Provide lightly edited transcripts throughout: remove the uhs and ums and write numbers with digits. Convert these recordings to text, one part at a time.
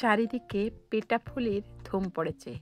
চারিদিকে পিঠা পুলির ধুম পড়েছে,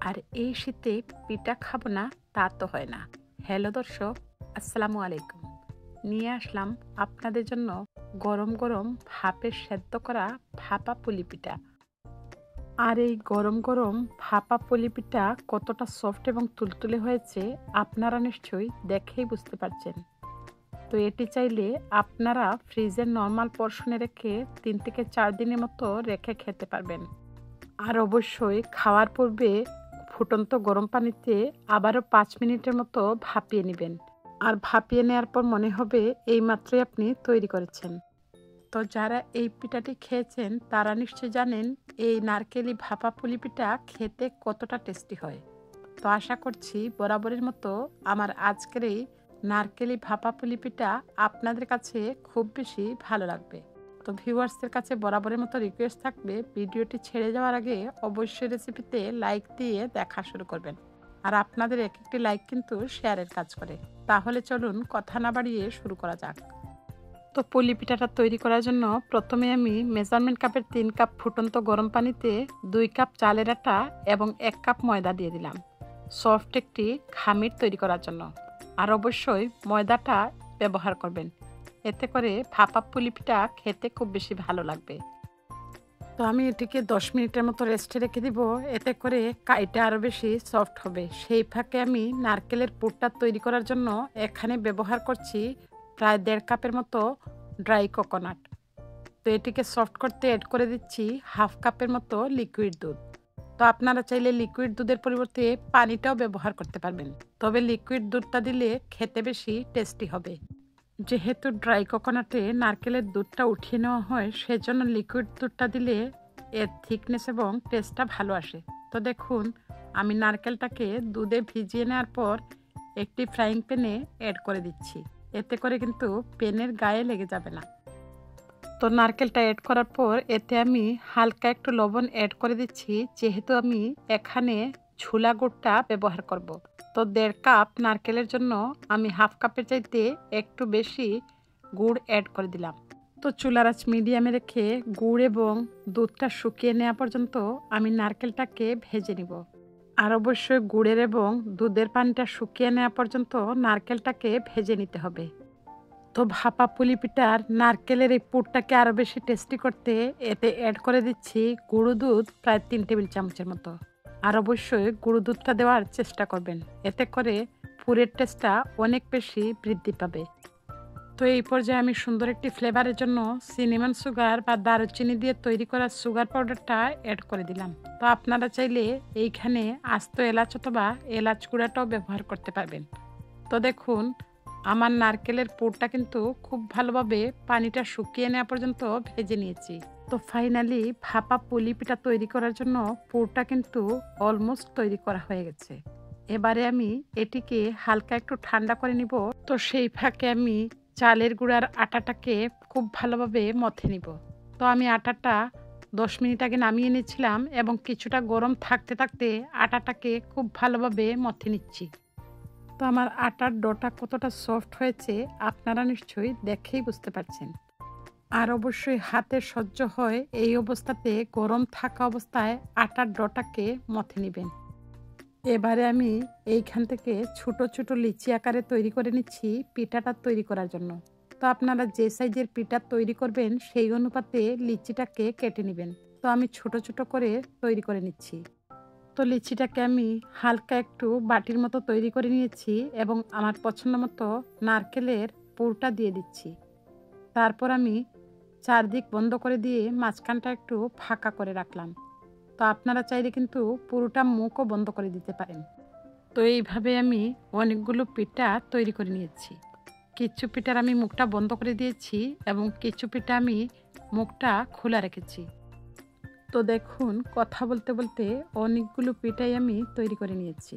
আর এই শীতে পিঠা খাবো না তা তো হয় না। হ্যালো দর্শক, আসসালামু আলাইকুম। নিয়ে আসলাম আপনাদের জন্য গরম গরম ভাপে সেদ্ধ করা ভাপা পুলি পিঠা। আর এই গরম গরম ভাপা পুলি পিঠা কতটা সফট এবং তুলতুলে হয়েছে আপনারা নিশ্চয়ই দেখেই বুঝতে পারছেন। তো এটি চাইলে আপনারা ফ্রিজের নর্মাল পোর্শনে রেখে 3 থেকে 4 দিনের মতো রেখে খেতে পারবেন। আর অবশ্যই খাওয়ার পূর্বে ফুটন্ত গরম পানিতে আবারও 5 মিনিটের মতো ভাপিয়ে নেবেন। আর ভাপিয়ে নেওয়ার পর মনে হবে এইমাত্রই আপনি তৈরি করেছেন। তো যারা এই পিঠাটি খেয়েছেন তারা নিশ্চয়ই জানেন এই নারকেলি ভাপা পুলি পিঠা খেতে কতটা টেস্টি হয়। তো আশা করছি বরাবরের মতো আমার আজকের এই নারকেলি ভাপা পুলি পিঠা আপনাদের কাছে খুব বেশি ভালো লাগবে। তো ভিউয়ার্সদের কাছে বরাবরের মতো রিকোয়েস্ট থাকবে, ভিডিওটি ছেড়ে যাওয়ার আগে অবশ্যই রেসিপিতে লাইক দিয়ে দেখা শুরু করবেন। আর আপনাদের এক একটি লাইক কিন্তু শেয়ারের কাজ করে। তাহলে চলুন কথা না বাড়িয়ে শুরু করা যাক। তো পুলি পিঠাটা তৈরি করার জন্য প্রথমে আমি মেজারমেন্ট কাপের 3 কাপ ফুটন্ত গরম পানিতে 2 কাপ চালের আটা এবং 1 কাপ ময়দা দিয়ে দিলাম সফট একটি খামির তৈরি করার জন্য। আর অবশ্যই ময়দাটা ব্যবহার করবেন, এতে করে ভাপা পুলি পিঠা খেতে খুব বেশি ভালো লাগবে। তো আমি এটিকে 10 মিনিটের মতো রেস্টে রেখে দিব, এতে করে এটা আরও বেশি সফট হবে। সেই ফাঁকে আমি নারকেলের পুরটা তৈরি করার জন্য এখানে ব্যবহার করছি প্রায় 1.5 কাপের মতো ড্রাই কোকোনাট। তো এটিকে সফট করতে অ্যাড করে দিচ্ছি 1/2 কাপের মতো লিকুইড দুধ। তো আপনারা চাইলে লিকুইড দুধের পরিবর্তে পানিটাও ব্যবহার করতে পারবেন, তবে লিকুইড দুধটা দিলে খেতে বেশি টেস্টি হবে। যেহেতু ড্রাই কোকোনাটে নারকেলের দুধটা উঠিয়ে নেওয়া হয়, সেজন্য লিকুইড দুধটা দিলে এর থিকনেস এবং টেস্টটা ভালো আসে। তো দেখুন, আমি নারকেলটাকে দুধে ভিজিয়ে নেওয়ার পর একটি ফ্রাইং প্যানে অ্যাড করে দিচ্ছি, এতে করে কিন্তু প্যানের গায়ে লেগে যাবে না। তো নারকেলটা অ্যাড করার পর এতে আমি হালকা একটু লবণ অ্যাড করে দিচ্ছি, যেহেতু আমি এখানে ছোলা গুড়টা ব্যবহার করব। তো 1.5 কাপ নারকেলের জন্য আমি 1/2 কাপের চাইতে একটু বেশি গুড় অ্যাড করে দিলাম। তো চুলার আঁচ মিডিয়ামে রেখে গুড় এবং দুধটা শুকিয়ে নেওয়া পর্যন্ত আমি নারকেলটাকে ভেজে নিব। আর অবশ্যই গুড়ের এবং দুধের পানিটা শুকিয়ে নেওয়া পর্যন্ত নারকেলটাকে ভেজে নিতে হবে। তো ভাপা পুলি পিঠার নারকেলের এই পুরটাকে আরও বেশি টেস্টি করতে এতে অ্যাড করে দিচ্ছি গুঁড়ো দুধ প্রায় 3 টেবিল চামচের মতো। আর অবশ্যই গুঁড়ো দুধটা দেওয়ার চেষ্টা করবেন, এতে করে পুরের টেস্টটা অনেক বেশি বৃদ্ধি পাবে। তো এই পর্যায়ে আমি সুন্দর একটি ফ্লেভারের জন্য সিনামন সুগার বা দারুচিনি দিয়ে তৈরি করা সুগার পাউডারটা অ্যাড করে দিলাম। তো আপনারা চাইলে এইখানে আস্ত এলাচ অথবা এলাচ গুঁড়াটাও ব্যবহার করতে পারবেন। তো দেখুন, আমার নারকেলের পুরটা কিন্তু খুব ভালোভাবে পানিটা শুকিয়ে নেওয়া পর্যন্ত ভেজে নিয়েছি। তো ফাইনালি ভাপা পুলি পিঠা তৈরি করার জন্য পুরটা কিন্তু অলমোস্ট তৈরি করা হয়ে গেছে। এবারে আমি এটিকে হালকা একটু ঠান্ডা করে নিব। তো সেই ফাঁকে আমি চালের গুঁড়ার আটাটাকে খুব ভালোভাবে মথে নিব। তো আমি আটাটা 10 মিনিট আগে নামিয়ে নিয়েছিলাম এবং কিছুটা গরম থাকতে থাকতে আটাটাকে খুব ভালোভাবে মথে নিচ্ছি। তো আমার আটার ডোটা কতটা সফট হয়েছে আপনারা নিশ্চয়ই দেখেই বুঝতে পারছেন। আর অবশ্যই হাতে সহ্য হয় এই অবস্থাতে গরম থাকা অবস্থায় আটার ডোটাকে মথে নেবেন। এবারে আমি এইখান থেকে ছোট ছোট লিচি আকারে তৈরি করে নিচ্ছি পিঠাটা তৈরি করার জন্য। তো আপনারা যে সাইজের পিঠা তৈরি করবেন সেই অনুপাতে লিচিটাকে কেটে নেবেন। তো আমি ছোট ছোট করে তৈরি করে নিচ্ছি। তো লিচিটাকে আমি হালকা একটু বাটির মতো তৈরি করে নিয়েছি এবং আমার পছন্দ মতো নারকেলের পুরটা দিয়ে দিচ্ছি। তারপর আমি চারদিক বন্ধ করে দিয়ে মাঝখানটা একটু ফাঁকা করে রাখলাম। তো আপনারা চাইলে কিন্তু পুরোটা মুখও বন্ধ করে দিতে পারেন। তো এইভাবে আমি অনেকগুলো পিঠা তৈরি করে নিয়েছি। কিছু পিঠার আমি মুখটা বন্ধ করে দিয়েছি এবং কিছু পিঠা আমি মুখটা খোলা রেখেছি। তো দেখুন, কথা বলতে বলতে অনেকগুলো পিঠাই আমি তৈরি করে নিয়েছি।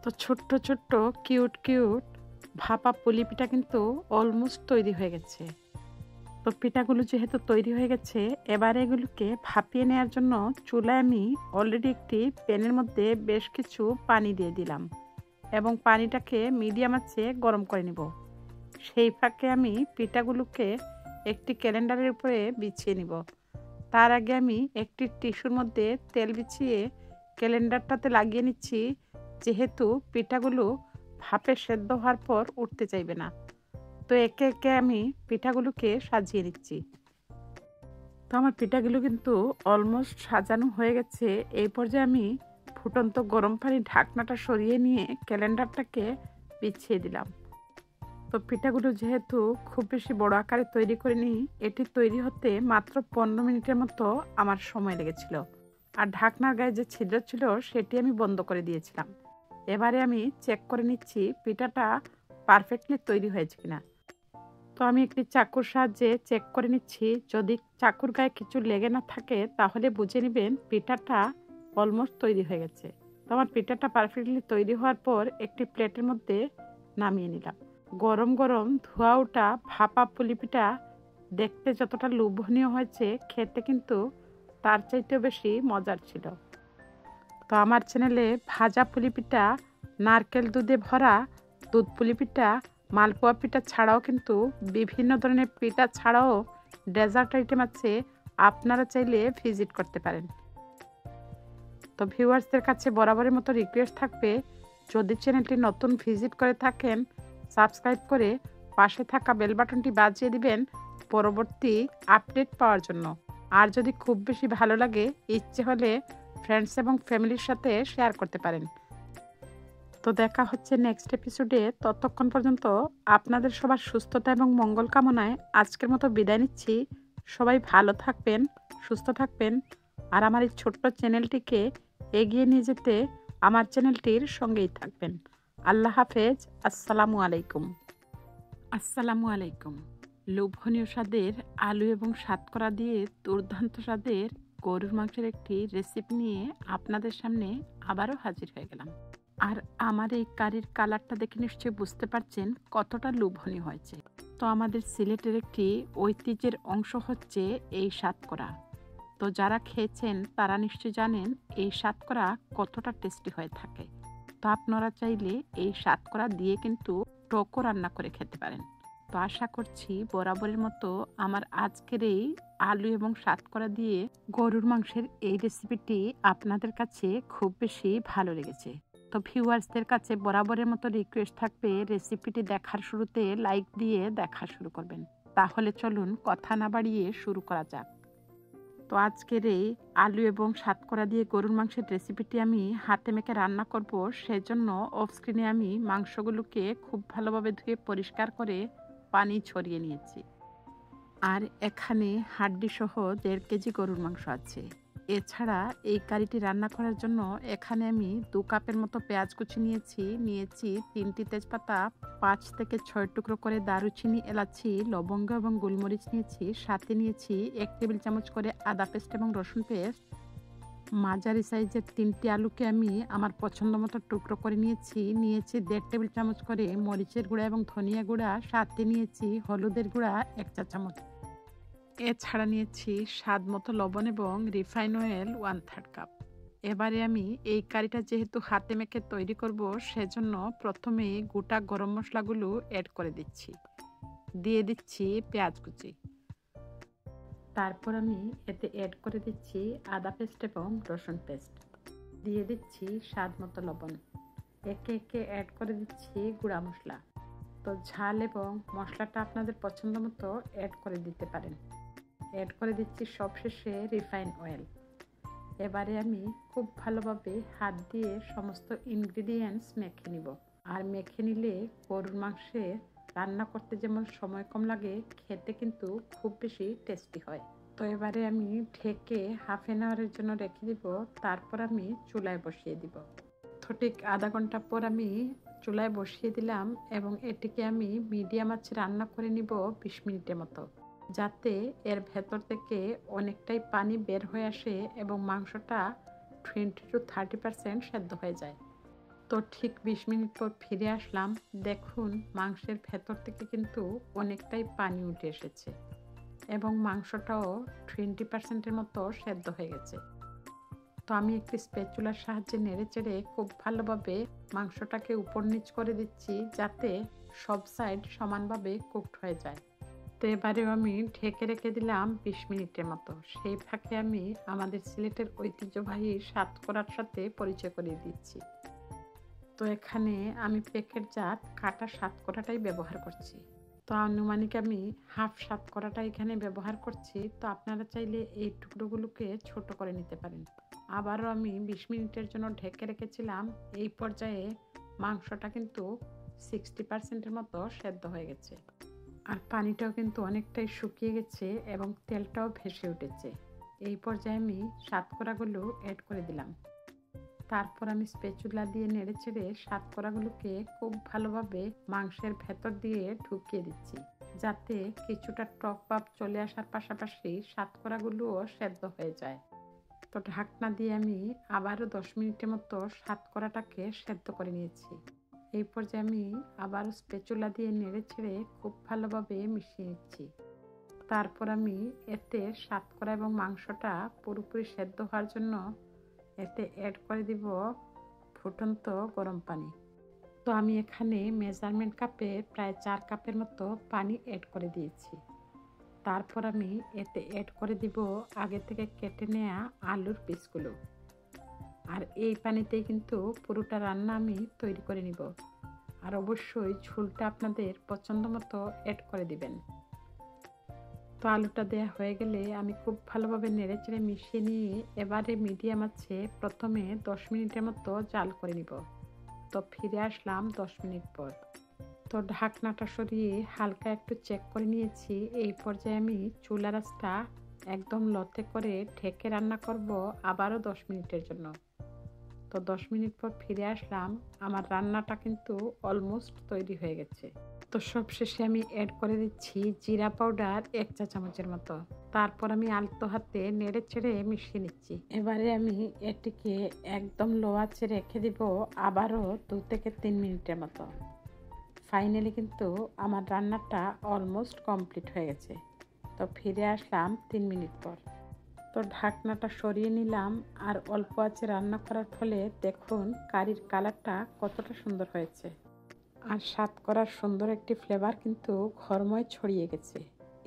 তো ছোট্ট ছোট্ট কিউট কিউট ভাপা পুলি পিঠা কিন্তু অলমোস্ট তৈরি হয়ে গেছে। তো পিঠাগুলো যেহেতু তৈরি হয়ে গেছে, এবারে এগুলোকে ভাপিয়ে নেওয়ার জন্য চুলায় আমি অলরেডি একটি প্যানের মধ্যে বেশ কিছু পানি দিয়ে দিলাম এবং পানিটাকে মিডিয়াম আঁচে গরম করে নিব। সেই ফাঁকে আমি পিঠাগুলোকে একটি ক্যালেন্ডারের উপরে বিছিয়ে নিব। তার আগে আমি একটি টিস্যুর মধ্যে তেল বিছিয়ে ক্যালেন্ডারটাতে লাগিয়ে নিচ্ছি, যেহেতু পিঠাগুলো ভাপে সেদ্ধ হওয়ার পর উঠতে চাইবে না। তো একে একে আমি পিঠাগুলোকে সাজিয়ে নিচ্ছি। তো আমার পিঠাগুলো কিন্তু অলমোস্ট সাজানো হয়ে গেছে। এই পর্যায়ে আমি ফুটন্ত গরম পানি ঢাকনাটা সরিয়ে নিয়ে ক্যালেন্ডারটাকে বিছিয়ে দিলাম। তো পিঠাগুলো যেহেতু খুব বেশি বড় আকারে তৈরি করিনি, এটি তৈরি হতে মাত্র 15 মিনিটের মতো আমার সময় লেগেছিল। আর ঢাকনার গায়ে যে ছিদ্র ছিল সেটি আমি বন্ধ করে দিয়েছিলাম। এবারে আমি চেক করে নিচ্ছি পিঠাটা পারফেক্টলি তৈরি হয়েছে কিনা। তো আমি একটি চাকুর সাহায্যে চেক করে নিচ্ছি। যদি চাকুর গায়ে কিছু লেগে না থাকে তাহলে বুঝে নেবেন পিঠাটা অলমোস্ট তৈরি হয়ে গেছে। তো আমার পিঠাটা পারফেক্টলি তৈরি হওয়ার পর একটি প্লেটের মধ্যে নামিয়ে নিলাম। গরম গরম ধোয়া ওঠা ভাপা পুলি পিঠা দেখতে যতটা লোভনীয় হয়েছে, খেতে কিন্তু তার চাইতেও বেশি মজার ছিল। তো আমার চ্যানেলে ভাজা পুলি পিঠা, নারকেল দুধে ভরা দুধ পুলি পিঠা, মালপোয়া পিঠা ছাড়াও কিন্তু বিভিন্ন ধরনের পিঠা ছাড়াও ডেজার্ট আইটেম আছে, আপনারা চাইলে ভিজিট করতে পারেন। তো ভিউয়ার্সদের কাছে বরাবরের মতো রিকোয়েস্ট থাকবে, যদি চ্যানেলটি নতুন ভিজিট করে থাকেন সাবস্ক্রাইব করে পাশে থাকা বেল বাটনটি বাজিয়ে দিবেন পরবর্তী আপডেট পাওয়ার জন্য। আর যদি খুব বেশি ভালো লাগে, ইচ্ছে হলে ফ্রেন্ডস এবং ফ্যামিলির সাথে শেয়ার করতে পারেন। তো দেখা হচ্ছে নেক্সট এপিসোডে। ততক্ষণ পর্যন্ত আপনাদের সবার সুস্থতা এবং মঙ্গল কামনায় আজকের মতো বিদায় নিচ্ছি। সবাই ভালো থাকবেন, সুস্থ থাকবেন, আর আমার এই ছোট্ট চ্যানেলটিকে এগিয়ে নিয়ে যেতে আমার চ্যানেলটির সঙ্গেই থাকবেন। আল্লাহ হাফেজ। আসসালামু আলাইকুম। আসসালামু আলাইকুম। লোভনীয় স্বাদের আলু এবং সাতকরা দিয়ে দুর্দান্ত স্বাদের গরুর মাংসের একটি রেসিপি নিয়ে আপনাদের সামনে আবারও হাজির হয়ে গেলাম। আর আমার এই কারির কালারটা দেখে নিশ্চয়ই বুঝতে পারছেন কতটা লোভনীয় হয়েছে। তো আমাদের সিলেটের একটি ঐতিহ্যের অংশ হচ্ছে এই সাতকরা। তো যারা খেয়েছেন তারা নিশ্চয়ই জানেন এই সাতকরা কতটা টেস্টি হয়ে থাকে। তো আপনারা চাইলে এই সাতকরা দিয়ে কিন্তু টকও রান্না করে খেতে পারেন। তো আশা করছি বরাবরের মতো আমার আজকের এই আলু এবং সাতকরা দিয়ে গরুর মাংসের এই রেসিপিটি আপনাদের কাছে খুব বেশি ভালো লেগেছে। তো ভিউয়ার্সদের কাছে বরাবরের মতো রিকোয়েস্ট থাকবে, রেসিপিটি দেখার শুরুতে লাইক দিয়ে দেখা শুরু করবেন। তাহলে চলুন কথা না বাড়িয়ে শুরু করা যাক। তো আজকের এই আলু এবং সাতকরা দিয়ে গরুর মাংসের রেসিপিটি আমি হাতে মেখে রান্না করব। সেজন্য অফ স্ক্রিনে আমি মাংসগুলোকে খুব ভালোভাবে ধুয়ে পরিষ্কার করে পানি ছড়িয়ে নিয়েছি। আর এখানে হাড্ডি সহ 1.5 কেজি গরুর মাংস আছে। এছাড়া এই কারিটি রান্না করার জন্য এখানে আমি 2 কাপের মতো পেঁয়াজ কুচি নিয়েছি 3টি তেজপাতা, 5 থেকে 6 টুকরো করে দারুচিনি, এলাচি, লবঙ্গ এবং গোলমরিচ নিয়েছি। সাথে নিয়েছি 1 টেবিল চামচ করে আদা পেস্ট এবং রসুন পেস্ট। মাঝারি সাইজের 3টি আলুকে আমি আমার পছন্দ মতো টুকরো করে নিয়েছি 1.5 টেবিল চামচ করে মরিচের গুঁড়া এবং ধনিয়া গুঁড়া। সাথে নিয়েছি হলুদের গুঁড়া 1 চা চামচ। এছাড়া নিয়েছি স্বাদ মতো লবণ এবং রিফাইন অয়েল 1/3 কাপ। এবারে আমি এই কারিটা যেহেতু হাতে মেখে তৈরি করব, সেজন্য প্রথমেই গোটা গরম মশলাগুলো অ্যাড করে দিচ্ছি। দিয়ে দিচ্ছি পেঁয়াজ কুচি। তারপর আমি এতে অ্যাড করে দিচ্ছি আদা পেস্ট এবং রসুন পেস্ট। দিয়ে দিচ্ছি স্বাদ মতো লবণ। একে একে অ্যাড করে দিচ্ছি গুঁড়া মশলা। তো ঝাল এবং মশলাটা আপনাদের পছন্দ মতো অ্যাড করে দিতে পারেন। অ্যাড করে দিচ্ছি সবশেষে রিফাইন অয়েল। এবারে আমি খুব ভালোভাবে হাত দিয়ে সমস্ত ইনগ্রিডিয়েন্টস মেখে নিব। আর মেখে নিলে গরুর মাংসে রান্না করতে যেমন সময় কম লাগে, খেতে কিন্তু খুব বেশি টেস্টি হয়। তো এবারে আমি ঢেকে হাফ অ্যান আওয়ারের জন্য রেখে দিব। তারপর আমি চুলায় বসিয়ে দিব। তো ঠিক আধা ঘন্টা পর আমি চুলায় বসিয়ে দিলাম এবং এটিকে আমি মিডিয়াম আঁচে রান্না করে নিব 20 মিনিটের মতো, যাতে এর ভেতর থেকে অনেকটাই পানি বের হয়ে আসে এবং মাংসটা 20 to 30% সেদ্ধ হয়ে যায়। তো ঠিক 20 মিনিট পর ফিরে আসলাম। দেখুন মাংসের ভেতর থেকে কিন্তু অনেকটাই পানি উঠে এসেছে এবং মাংসটাও 20%-এর মতো সেদ্ধ হয়ে গেছে। তো আমি একটি স্প্যাচুলার সাহায্যে নেড়ে চেড়ে খুব ভালোভাবে মাংসটাকে উপর নিচ করে দিচ্ছি, যাতে সব সাইড সমানভাবে কুকড হয়ে যায়। তো এবারেও আমি ঢেকে রেখে দিলাম 20 মিনিটের মতো। সেই ফাঁকে আমি আমাদের সিলেটের ঐতিহ্যবাহী সাতকরার সাথে পরিচয় করিয়ে দিচ্ছি। তো এখানে আমি প্যাকেটজাত কাটা সাতকরাটাই ব্যবহার করছি। তো আনুমানিক আমি হাফ সাতকরাটা এখানে ব্যবহার করছি। তো আপনারা চাইলে এই টুকরোগুলোকে ছোট করে নিতে পারেন। আবারও আমি 20 মিনিটের জন্য ঢেকে রেখেছিলাম। এই পর্যায়ে মাংসটা কিন্তু 60% মতো সেদ্ধ হয়ে গেছে, আর পানিটাও কিন্তু অনেকটাই শুকিয়ে গেছে এবং তেলটাও ভেসে উঠেছে। এই পর্যায়ে আমি সাতকরাগুলো অ্যাড করে দিলাম। তারপর আমি স্প্যাচুলা দিয়ে নেড়েচেড়ে সাতকরাগুলোকে খুব ভালোভাবে মাংসের ভেতর দিয়ে ঢুকিয়ে দিচ্ছি, যাতে কিছুটা টক ভাব চলে আসার পাশাপাশি সাতকরাগুলোও সেদ্ধ হয়ে যায়। তো ঢাকনা দিয়ে আমি আবারও 10 মিনিটের মতো সাতকরাটাকে সেদ্ধ করে নিয়েছি। এই পর্যায়ে আমি আবারও স্প্যাচুলা দিয়ে নেড়েচেড়ে খুব ভালোভাবে মিশিয়ে নিচ্ছি। তারপর আমি এতে সাতকরা এবং মাংসটা পুরোপুরি সেদ্ধ হওয়ার জন্য এতে অ্যাড করে দিব ফুটন্ত গরম পানি। তো আমি এখানে মেজারমেন্ট কাপে প্রায় 4 কাপের মতো পানি অ্যাড করে দিয়েছি। তারপর আমি এতে অ্যাড করে দিব আগে থেকে কেটে নেওয়া আলুর পিসগুলো। আর এই পানিতেই কিন্তু পুরোটা রান্না আমি তৈরি করে নিব। আর অবশ্যই ঝোলটা আপনাদের পছন্দ মতো অ্যাড করে দিবেন। তো আলুটা দেওয়া হয়ে গেলে আমি খুব ভালোভাবে নেড়েচেড়ে মিশিয়ে নিয়ে এবারে মিডিয়াম আছে প্রথমে 10 মিনিটের মতো জাল করে নিব। তো ফিরে আসলাম 10 মিনিট পর। তো ঢাকনাটা সরিয়ে হালকা একটু চেক করে নিয়েছি। এই পর্যায়ে আমি চুলার আঁচটা একদম লতে করে ঢেকে রান্না করব আবারও 10 মিনিটের জন্য। তো 10 মিনিট পর ফিরে আসলাম। আমার রান্নাটা কিন্তু অলমোস্ট তৈরি হয়ে গেছে। তো সবশেষে আমি অ্যাড করে দিচ্ছি জিরা পাউডার 1 চা চামচের মতো। তারপর আমি আলতো হাতে নেড়ে চেড়ে মিশিয়ে নিচ্ছি। এবারে আমি এটিকে একদম লো আঁচে রেখে দিব আবারও 2 থেকে 3 মিনিটের মতো। ফাইনালি কিন্তু আমার রান্নাটা অলমোস্ট কমপ্লিট হয়ে গেছে। তো ফিরে আসলাম 3 মিনিট পর। তো ঢাকনাটা সরিয়ে নিলাম, আর অল্প আঁচে রান্না করার ফলে দেখুন কারির কালারটা কতটা সুন্দর হয়েছে। আর সাতকরার সুন্দর একটি ফ্লেভার কিন্তু ঘরময় ছড়িয়ে গেছে।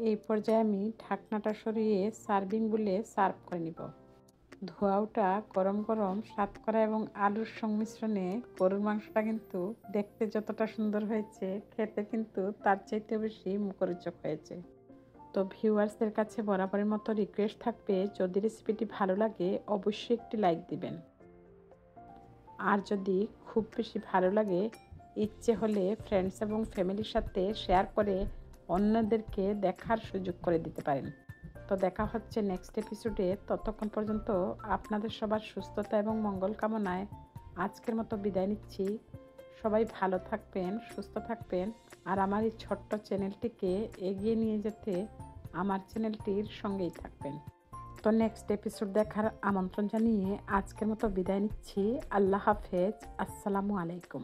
এই পর্যায়ে আমি ঢাকনাটা সরিয়ে সার্ভিং বলে সার্ভ করে নিব। ধোঁয়াটা গরম গরম সাতকরা এবং আলুর সংমিশ্রণে গরুর মাংসটা কিন্তু দেখতে যতটা সুন্দর হয়েছে, খেতে কিন্তু তার চাইতে বেশি মুখরোচক হয়েছে। তো ভিউয়ার্সদের কাছে বরাবরের মতো রিকোয়েস্ট থাকবে, যদি রেসিপিটি ভালো লাগে অবশ্যই একটি লাইক দিবেন। আর যদি খুব বেশি ভালো লাগে ইচ্ছে হলে ফ্রেন্ডস এবং ফ্যামিলির সাথে শেয়ার করে অন্যদেরকে দেখার সুযোগ করে দিতে পারেন। তো দেখা হচ্ছে নেক্সট এপিসোডে। ততক্ষণ পর্যন্ত আপনাদের সবার সুস্থতা এবং মঙ্গল কামনায় আজকের মতো বিদায় নিচ্ছি। সবাই ভালো থাকবেন, সুস্থ থাকবেন, আর আমার এই ছোট্ট চ্যানেলটিকে এগিয়ে নিয়ে যেতে আমার চ্যানেলটির সঙ্গেই থাকবেন। তো নেক্সট এপিসোড দেখার আমন্ত্রণ জানিয়ে আজকের মতো বিদায় নিচ্ছি। আল্লাহ হাফেজ। আসসালামু আলাইকুম।